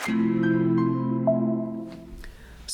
So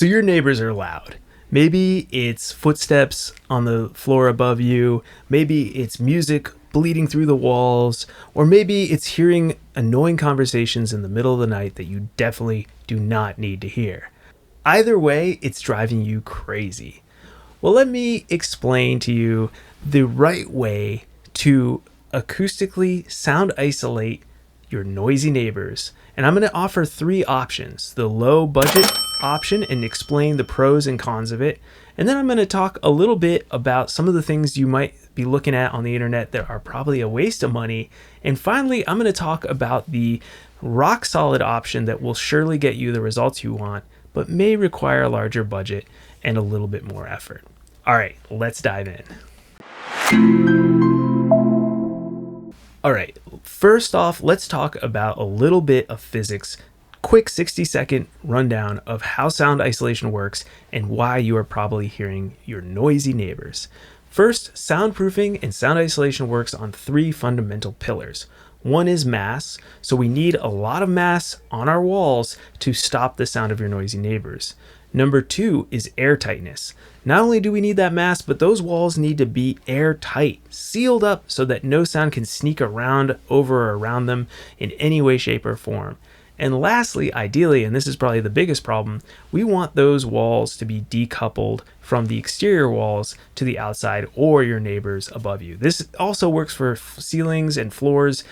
your neighbors are loud. Maybe it's footsteps on the floor above you, maybe it's music bleeding through the walls, or maybe it's hearing annoying conversations in the middle of the night that you definitely do not need to hear. Either way, it's driving you crazy. Well, let me explain to you the right way to acoustically sound isolate your noisy neighbors. And I'm going to offer 3 options: the low budget option, and explain the pros and cons of it. And then I'm going to talk a little bit about some of the things you might be looking at on the internet that are probably a waste of money. And finally, I'm going to talk about the rock solid option that will surely get you the results you want, but may require a larger budget and a little bit more effort. All right, let's dive in. All right, first off, let's talk about a little bit of physics. Quick 60-second rundown of how sound isolation works and why you are probably hearing your noisy neighbors. First, soundproofing and sound isolation works on 3 fundamental pillars. One is mass, so we need a lot of mass on our walls to stop the sound of your noisy neighbors. Number 2 is airtightness. Not only do we need that mass, but those walls need to be airtight, sealed up so that no sound can sneak around, over, or around them in any way, shape, or form. And lastly, ideally, and this is probably the biggest problem, we want those walls to be decoupled from the exterior walls to the outside or your neighbors above you. This also works for ceilings and floors.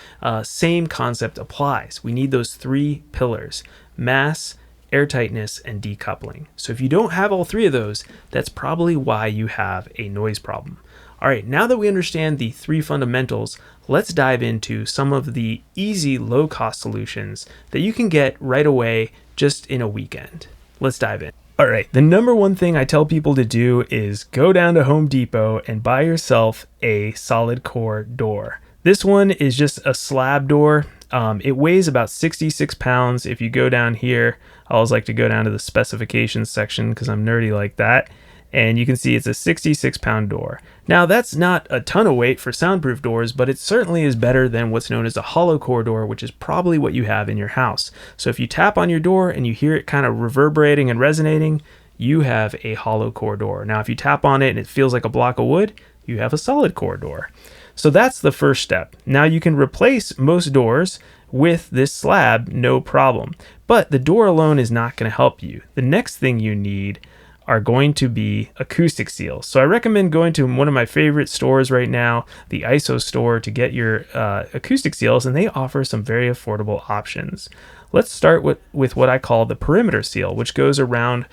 Same concept applies. We need those 3 pillars: mass, airtightness, and decoupling. So if you don't have all 3 of those, that's probably why you have a noise problem. All right, now that we understand the 3 fundamentals, let's dive into some of the easy, low-cost solutions that you can get right away just in a weekend. Let's dive in. All right, the number one thing I tell people to do is go down to Home Depot and buy yourself a solid core door. This one is just a slab door. It weighs about 66 pounds. If you go down here, I always like to go down to the specifications section because I'm nerdy like that. And you can see it's a 66-pound door. Now, that's not a ton of weight for soundproof doors, but it certainly is better than what's known as a hollow core door, which is probably what you have in your house. So if you tap on your door and you hear it kind of reverberating and resonating, you have a hollow core door. Now, if you tap on it and it feels like a block of wood, you have a solid core door. So that's the first step. Now you can replace most doors with this slab, no problem. But the door alone is not going to help you. The next thing you need are going to be acoustic seals. So I recommend going to one of my favorite stores right now, the ISO store, to get your acoustic seals, and they offer some very affordable options. Let's start with what I call the perimeter seal, which goes around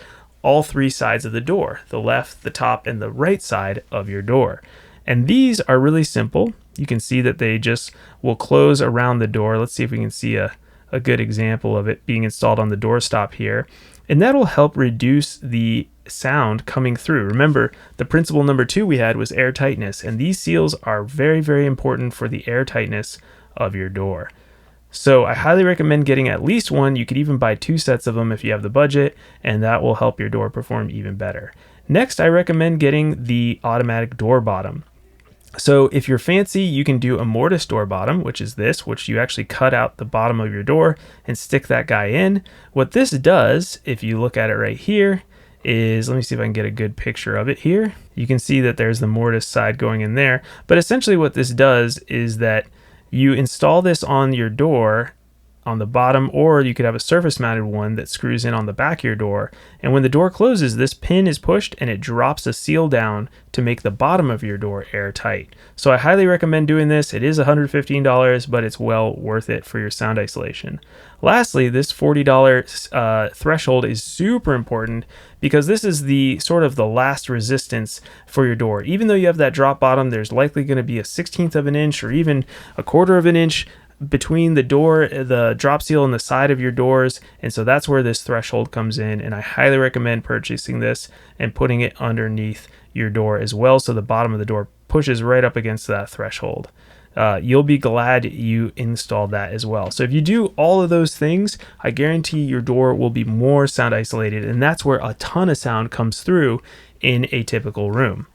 all 3 sides of the door: the left, the top, and the right side of your door. And these are really simple. You can see that they just will close around the door. Let's see if we can see a good example of it being installed on the doorstop here. And that'll help reduce the sound coming through. Remember, the principle number 2 we had was airtightness, and these seals are very, very important for the airtightness of your door. So I highly recommend getting at least one. You could even buy 2 sets of them if you have the budget, and that will help your door perform even better. Next, I recommend getting the automatic door bottom. So if you're fancy, you can do a mortise door bottom, which is this, which you actually cut out the bottom of your door and stick that guy in. What this does, if you look at it right here, is, let me see if I can get a good picture of it here. You can see that there's the mortise side going in there. But essentially what this does is that you install this on your door on the bottom, or you could have a surface mounted one that screws in on the back of your door. And when the door closes, this pin is pushed and it drops a seal down to make the bottom of your door airtight. So I highly recommend doing this. It is $115, but it's well worth it for your sound isolation. Lastly, this $40 threshold is super important because this is the sort of the last resistance for your door. Even though you have that drop bottom, there's likely going to be a 1/16 of an inch or even a 1/4 of an inch between the door, the drop seal, and the side of your doors. And so that's where this threshold comes in, and I highly recommend purchasing this and putting it underneath your door as well, so the bottom of the door pushes right up against that threshold. You'll be glad you installed that as well. So if you do all of those things, I guarantee your door will be more sound isolated, and that's where a ton of sound comes through in a typical room.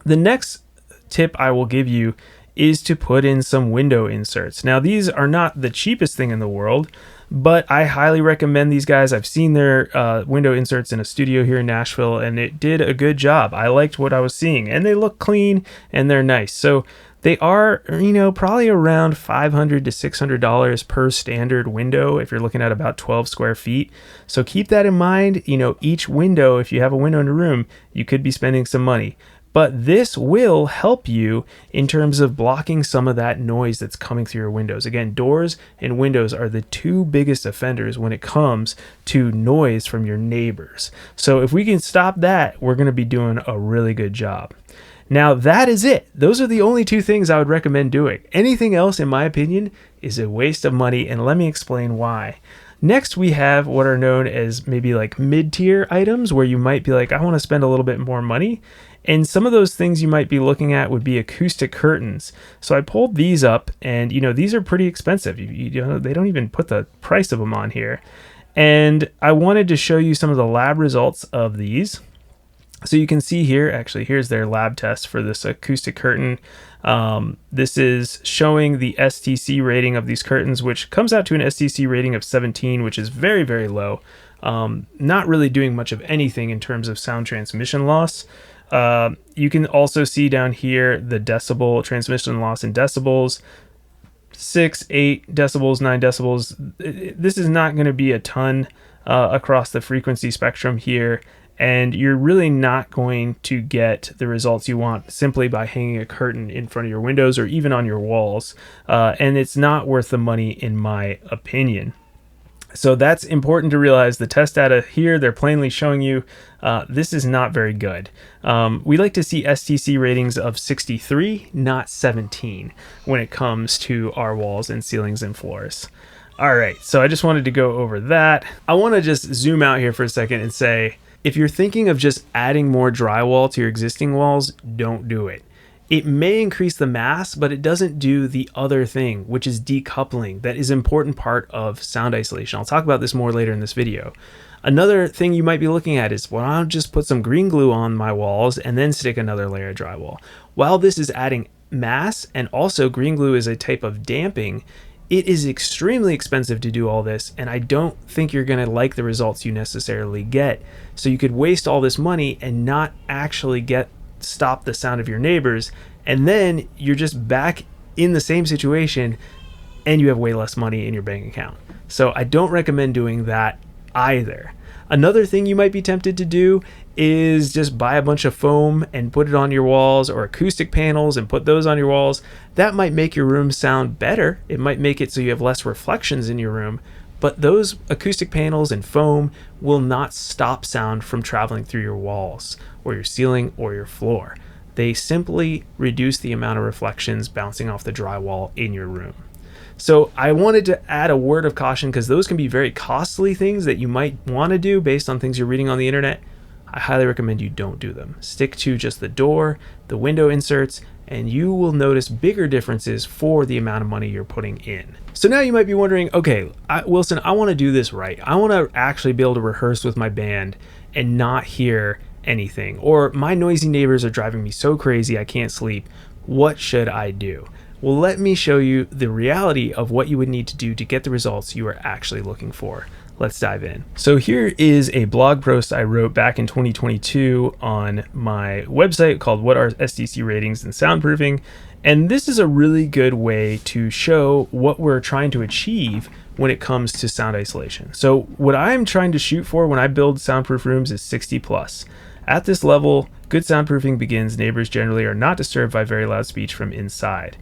The next tip I will give you is to put in some window inserts. Now, these are not the cheapest thing in the world, but I highly recommend these guys. I've seen their window inserts in a studio here in Nashville, and it did a good job. I liked what I was seeing, and they look clean and they're nice. So they are, probably around $500 to $600 per standard window if you're looking at about 12 square feet. So keep that in mind. Each window, if you have a window in a room, you could be spending some money. But this will help you in terms of blocking some of that noise that's coming through your windows. Again, doors and windows are the two biggest offenders when it comes to noise from your neighbors. So if we can stop that, we're going to be doing a really good job. Now, that is it. Those are the only two things I would recommend doing. Anything else, in my opinion, is a waste of money, and let me explain why. Next, we have what are known as maybe like mid-tier items, where you might be like, I want to spend a little bit more money. And some of those things you might be looking at would be acoustic curtains. So I pulled these up, and these are pretty expensive. They don't even put the price of them on here. And I wanted to show you some of the lab results of these. So you can see here, actually, here's their lab test for this acoustic curtain. This is showing the STC rating of these curtains, which comes out to an STC rating of 17, which is very, very low. Not really doing much of anything in terms of sound transmission loss. You can also see down here the decibel transmission loss in decibels. 6, 8 decibels, 9 decibels. This is not going to be a ton across the frequency spectrum here. And you're really not going to get the results you want simply by hanging a curtain in front of your windows or even on your walls. And it's not worth the money, in my opinion. So that's important to realize. The test data here, they're plainly showing you this is not very good. We like to see STC ratings of 63, not 17, when it comes to our walls and ceilings and floors. All right, so I just wanted to go over that. I want to just zoom out here for a second and say, if you're thinking of just adding more drywall to your existing walls, don't do it. It may increase the mass, but it doesn't do the other thing, which is decoupling. That is an important part of sound isolation. I'll talk about this more later in this video. Another thing you might be looking at is, well, I'll just put some green glue on my walls and then stick another layer of drywall. While this is adding mass, and also green glue is a type of damping, it is extremely expensive to do all this, and I don't think you're going to like the results you necessarily get. So you could waste all this money and not actually stop the sound of your neighbors, and then you're just back in the same situation and you have way less money in your bank account. So I don't recommend doing that either. Another thing you might be tempted to do is just buy a bunch of foam and put it on your walls, or acoustic panels and put those on your walls. That might make your room sound better. It might make it so you have less reflections in your room, but those acoustic panels and foam will not stop sound from traveling through your walls or your ceiling or your floor. They simply reduce the amount of reflections bouncing off the drywall in your room. So I wanted to add a word of caution, because those can be very costly things that you might want to do based on things you're reading on the internet. I highly recommend you don't do them. Stick to just the door, the window inserts, and you will notice bigger differences for the amount of money you're putting in. So now you might be wondering, okay, Wilson, I want to do this right. I want to actually be able to rehearse with my band and not hear anything. Or my noisy neighbors are driving me so crazy I can't sleep. What should I do? Well, let me show you the reality of what you would need to do to get the results you are actually looking for. Let's dive in. So here is a blog post I wrote back in 2022 on my website called What Are STC Ratings in Soundproofing? And this is a really good way to show what we're trying to achieve when it comes to sound isolation. So what I'm trying to shoot for when I build soundproof rooms is 60 plus. At this level, good soundproofing begins. Neighbors generally are not disturbed by very loud speech from inside.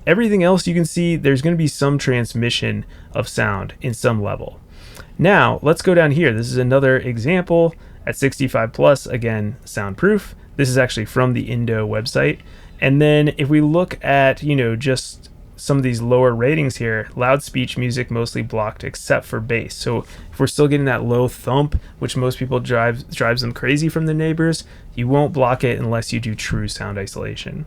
Everything else you can see, there's going to be some transmission of sound in some level. Now let's go down here. This is another example at 65 plus, again, soundproof. This is actually from the Indo website. And then if we look at, just some of these lower ratings here, loud speech music mostly blocked except for bass. So if we're still getting that low thump, which most people drives them crazy from the neighbors, you won't block it unless you do true sound isolation.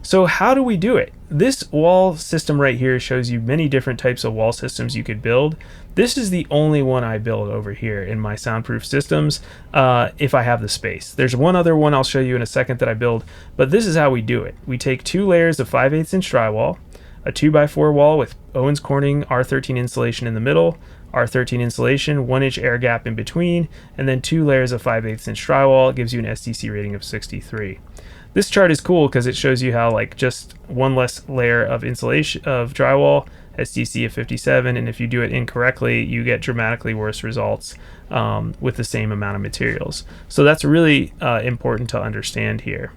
So how do we do it? This wall system right here shows you many different types of wall systems you could build. This is the only one I build over here in my soundproof systems if I have the space. There's one other one I'll show you in a second that I build, but this is how we do it. We take 2 layers of 5/8 inch drywall, a 2x4 wall with Owens Corning R13 insulation in the middle, R13 insulation, 1-inch air gap in between, and then 2 layers of 5/8 inch drywall. It gives you an SDC rating of 63. This chart is cool because it shows you how like just one less layer of insulation of drywall, SDC of 57, and if you do it incorrectly, you get dramatically worse results with the same amount of materials. So that's really important to understand here.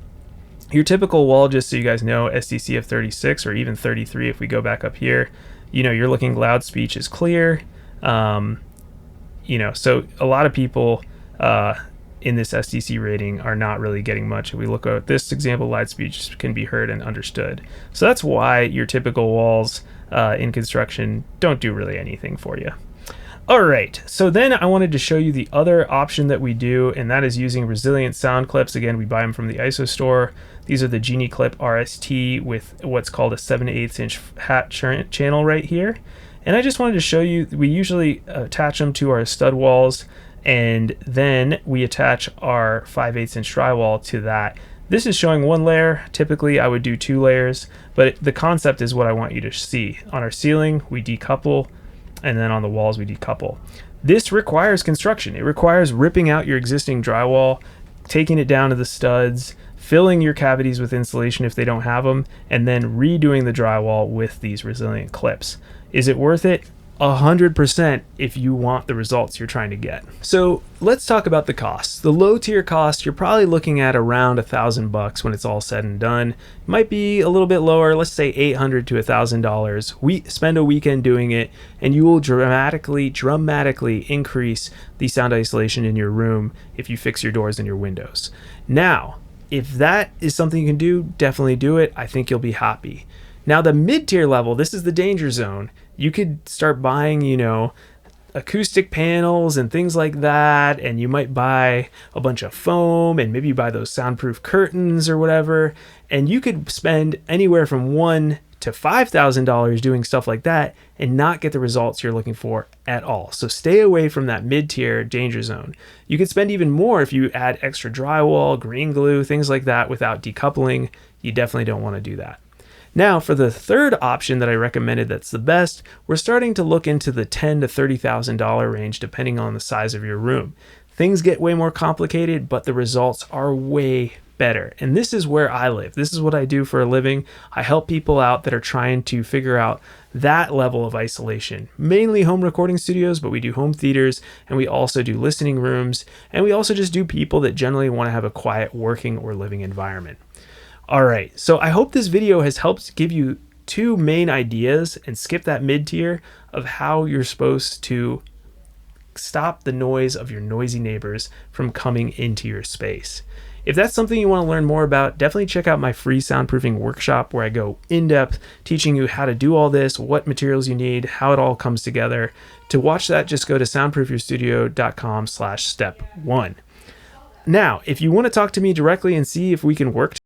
Your typical wall, just so you guys know, SDC of 36 or even 33 if we go back up here, you know, you're looking loud speech is clear. You know, so a lot of people in this SDC rating are not really getting much. If we look at this example, loud speech can be heard and understood. So that's why your typical walls in construction don't do really anything for you. All right, so then I wanted to show you the other option that we do, and that is using resilient sound clips. Again, we buy them from the ISO store. These are the Genie Clip RST with what's called a 7/8 inch hat channel right here. And I just wanted to show you, we usually attach them to our stud walls, and then we attach our 5/8 inch drywall to that. This is showing one layer. Typically I would do 2 layers, but the concept is what I want you to see. On our ceiling, we decouple, and then on the walls we decouple. This requires construction. It requires ripping out your existing drywall, taking it down to the studs, filling your cavities with insulation if they don't have them, and then redoing the drywall with these resilient clips. Is it worth it? 100% if you want the results you're trying to get. So let's talk about the costs. The low tier cost, you're probably looking at around $1,000 when it's all said and done. It might be a little bit lower, let's say $800 to $1,000. We spend a weekend doing it, and you will dramatically increase the sound isolation in your room if you fix your doors and your windows. Now, if that is something you can do, definitely do it. I think you'll be happy. Now the mid-tier level, this is the danger zone. You could start buying, you know, acoustic panels and things like that, and you might buy a bunch of foam, and maybe you buy those soundproof curtains or whatever, and you could spend anywhere from $1,000 to $5,000 doing stuff like that and not get the results you're looking for at all. So stay away from that mid-tier danger zone. You could spend even more if you add extra drywall, green glue, things like that without decoupling. You definitely don't want to do that. Now for the third option that I recommended that's the best, we're starting to look into the $10,000 to $30,000 range depending on the size of your room. Things get way more complicated, but the results are way better. And this is where I live. This is what I do for a living. I help people out that are trying to figure out that level of isolation. Mainly home recording studios, but we do home theaters, and we also do listening rooms, and we also just do people that generally want to have a quiet working or living environment. All right, so I hope this video has helped give you 2 main ideas and skip that mid-tier of how you're supposed to stop the noise of your noisy neighbors from coming into your space. If that's something you want to learn more about, definitely check out my free soundproofing workshop where I go in-depth teaching you how to do all this, what materials you need, how it all comes together. To watch that, just go to soundproofyourstudio.com/step1. Now, if you want to talk to me directly and see if we can work